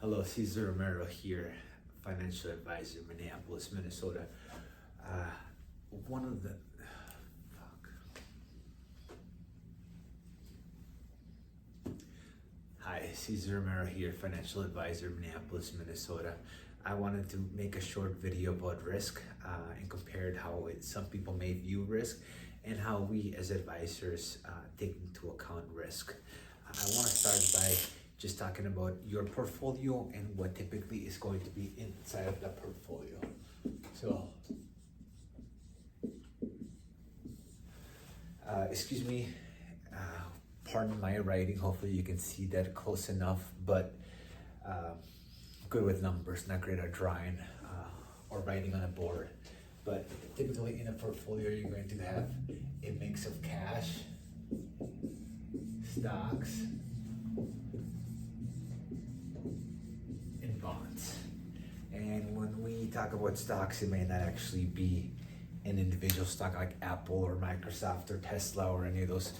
Hello, Cesar Romero here, financial advisor, Minneapolis, Minnesota. One of the Hi, Cesar Romero here, financial advisor, Minneapolis, Minnesota. I wanted to make a short video about risk and compared how some people may view risk and how we as advisors take into account risk. I want to start by just talking about your portfolio and what typically is going to be inside of that portfolio. So, excuse me, pardon my writing, hopefully you can see that close enough, but good with numbers, not great at drawing or writing on a board. But typically in a portfolio, you're going to have a mix of cash, stocks, and bonds. And when we talk about stocks, it may not actually be an individual stock like Apple or Microsoft or Tesla or any of those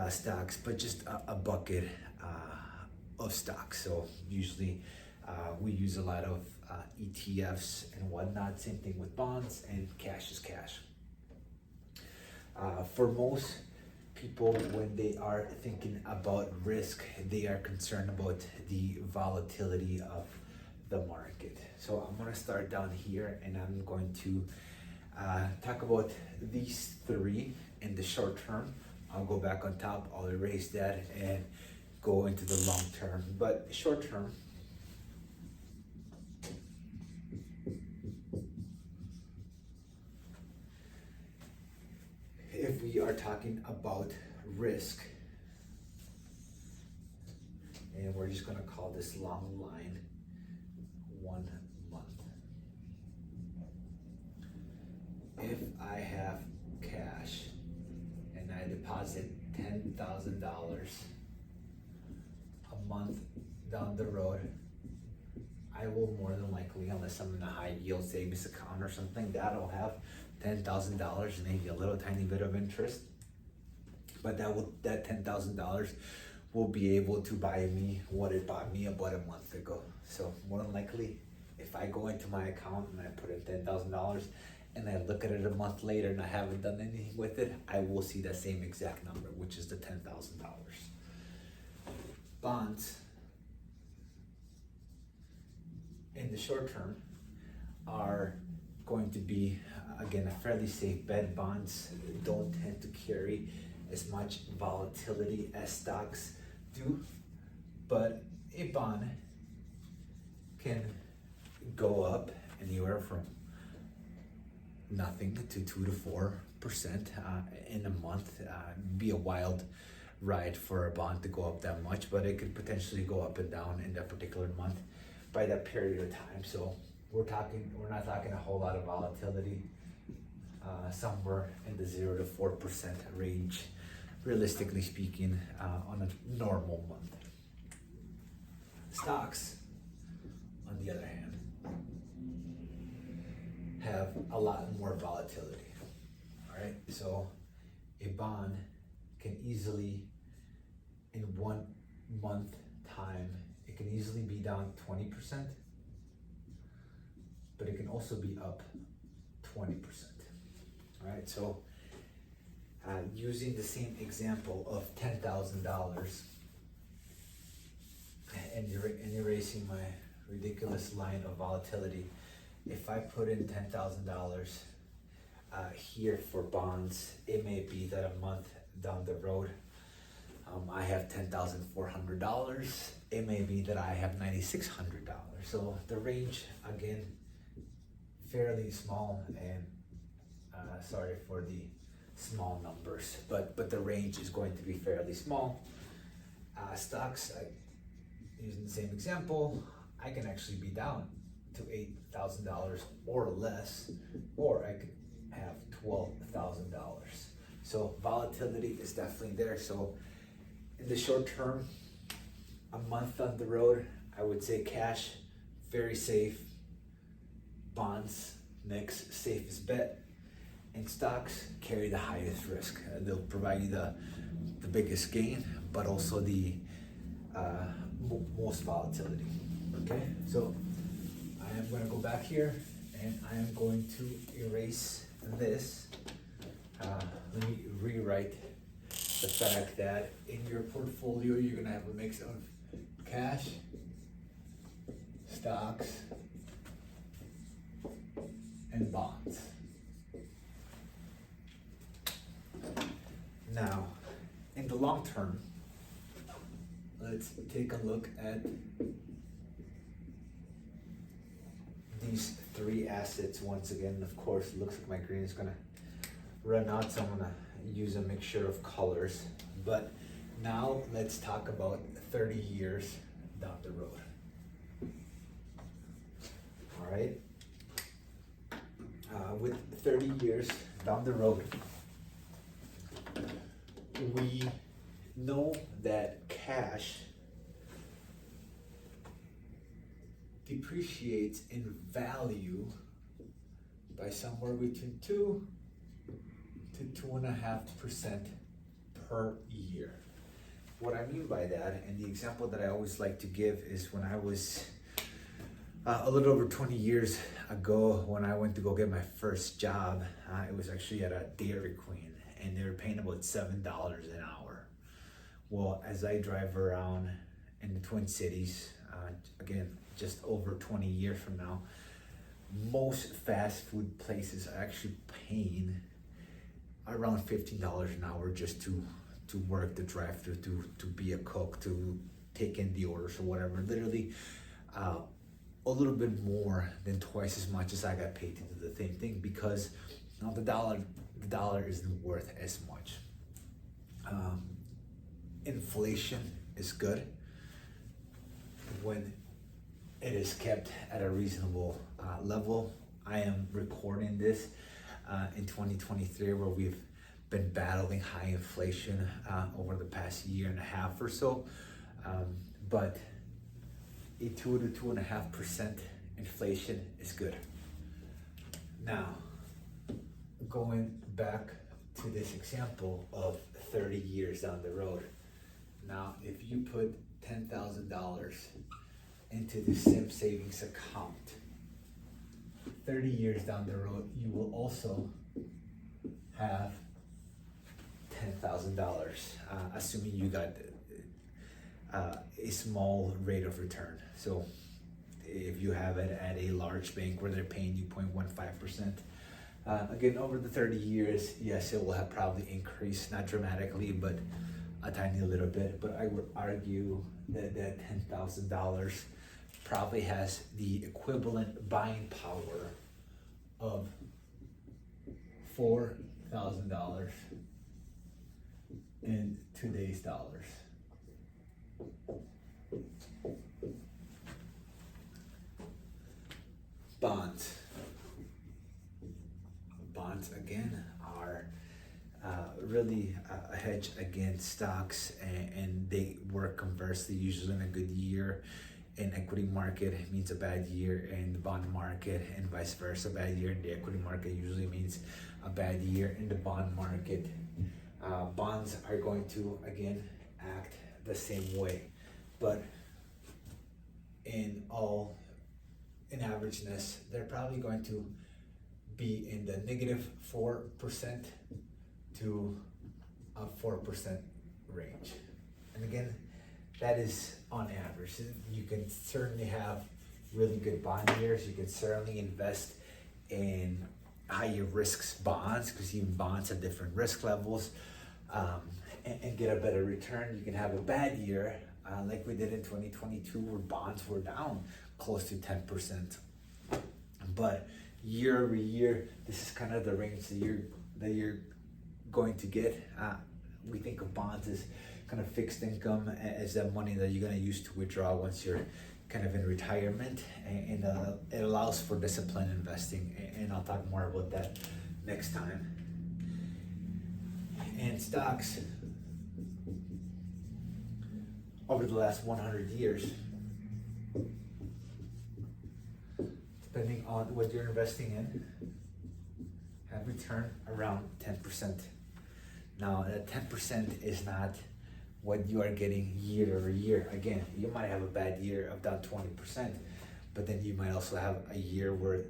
stocks, but just a bucket of stocks. So usually we use a lot of ETFs and whatnot. Same thing with bonds, and cash is cash. For most people, when they are thinking about risk, they are concerned about the volatility of the market. So I'm going to start down here, and I'm going to talk about these three in the short term. I'll go back on top, I'll erase that and go into the long term. But short term, if we are talking about risk, and we're just gonna call this long line 1 month. If I have cash and I deposit $10,000 a month down the road, I will more than likely, unless I'm in a high yield savings account or something, that'll have $10,000 and maybe a little tiny bit of interest. But that $10,000 will be able to buy me what it bought me about a month ago. So more than likely, if I go into my account and I put in $10,000 and I look at it a month later and I haven't done anything with it, I will see that same exact number, which is the $10,000. Bonds, in the short term, are going to be, again, a fairly safe bet. Bonds don't tend to carry as much volatility as stocks do, but a bond can go up anywhere from nothing to 2 to 4% in a month. Be a wild ride for a bond to go up that much, but it could potentially go up and down in that particular month by that period of time. So we're not talking a whole lot of volatility, somewhere in the 0 to 4% range, realistically speaking, on a normal month. Stocks, on the other hand, have a lot more volatility. All right, so a bond can easily, in 1 month time, it can easily be down 20%, but it can also be up 20%. All right, so using the same example of $10,000 and erasing my ridiculous line of volatility, if I put in $10,000 here for bonds, it may be that a month down the road, I have $10,400. It may be that I have $9,600. So the range, again, fairly small, and sorry for the small numbers, but the range is going to be fairly small. Stocks, using the same example, I can actually be down to $8,000 or less, or I could have $12,000. So volatility is definitely there. So in the short term, a month on the road, I would say cash, very safe. Bonds, next safest bet. And stocks carry the highest risk. They'll provide you the biggest gain, but also the most volatility. Okay, so I am going to go back here and I am going to erase this. Let me rewrite the fact that in your portfolio you're going to have a mix of cash, stocks, and bonds. Now, in the long term, let's take a look at these three assets once again. Of course, it looks like my green is gonna run out, so I'm gonna use a mixture of colors. But now let's talk about 30 years down the road. All right. With 30 years down the road, we know that cash depreciates in value by somewhere between 2 to 2.5% per year. What I mean by that, and the example that I always like to give, is when I was a little over 20 years ago, when I went to go get my first job, it was actually at a Dairy Queen, and they were paying about $7 an hour. Well, as I drive around in the Twin Cities, again, just over 20 years from now, most fast food places are actually paying around $15 an hour just to work the drive-thru, to be a cook, to take in the orders or whatever. Literally, a little bit more than twice as much as I got paid to do the same thing, because now the dollar isn't worth as much. Inflation is good when it is kept at a reasonable level. I am recording this in 2023, where we've been battling high inflation over the past year and a half or so, but a 2 to 2.5% inflation is good. Now, going back to this example of 30 years down the road. Now, if you put $10,000 into the SIM savings account, 30 years down the road, you will also have $10,000, assuming you got a small rate of return. So if you have it at a large bank where they're paying you 0.15%, again, over the 30 years, yes, it will have probably increased, not dramatically, but a tiny little bit. But I would argue that that $10,000 probably has the equivalent buying power of $4,000 in today's dollars. Bonds. Bonds, again, are really a hedge against stocks, and they work conversely. Usually in a good year in equity market, it means a bad year in the bond market, and vice versa. A bad year in the equity market usually means a bad year in the bond market. Bonds are going to, again, act the same way, but in averageness, they're probably going to be in the -4% to a 4% range. And again, that is on average. You can certainly have really good bond years. You can certainly invest in higher risks bonds, because even bonds have different risk levels, and get a better return. You can have a bad year, like we did in 2022, where bonds were down close to 10%. But year over year, this is kind of the range that you're going to get. We think of bonds as kind of fixed income, as that money that you're going to use to withdraw once you're kind of in retirement, and it allows for disciplined investing, and I'll talk more about that next time. And stocks, over the last 100 years, depending on what you're investing in, returned around 10%. Now, that 10% is not what you are getting year over year. Again, you might have a bad year of down 20%, but then you might also have a year where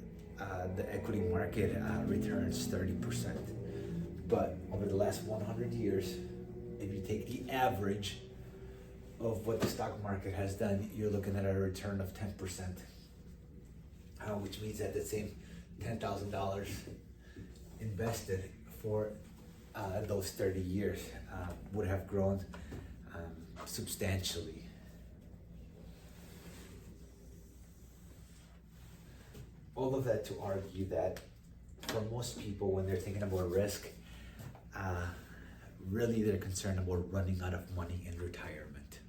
the equity market returns 30%. But over the last 100 years, if you take the average of what the stock market has done, you're looking at a return of 10%, which means that the same $10,000 invested for those 30 years would have grown substantially. All of that to argue that for most people, when they're thinking about risk, really they're concerned about running out of money in retirement.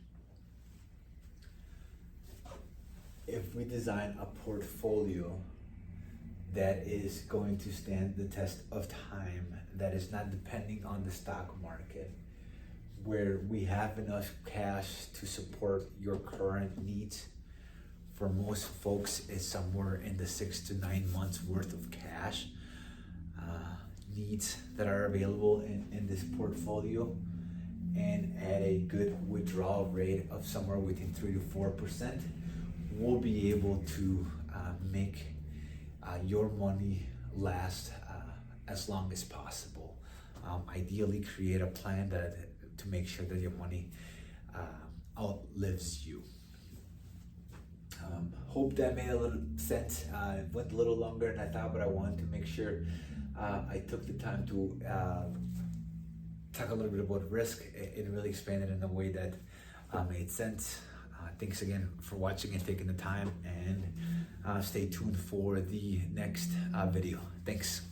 If we design a portfolio that is going to stand the test of time, that is not depending on the stock market, where we have enough cash to support your current needs, for most folks is somewhere in the 6 to 9 months worth of cash needs that are available in this portfolio, and at a good withdrawal rate of somewhere within 3 to 4%, we'll be able to make your money last as long as possible. Ideally, create a plan to make sure that your money outlives you. Hope that made a little sense. It went a little longer than I thought, but I wanted to make sure I took the time to talk a little bit about risk and really explain it in a way that made sense. Thanks again for watching and taking the time, and stay tuned for the next video. Thanks.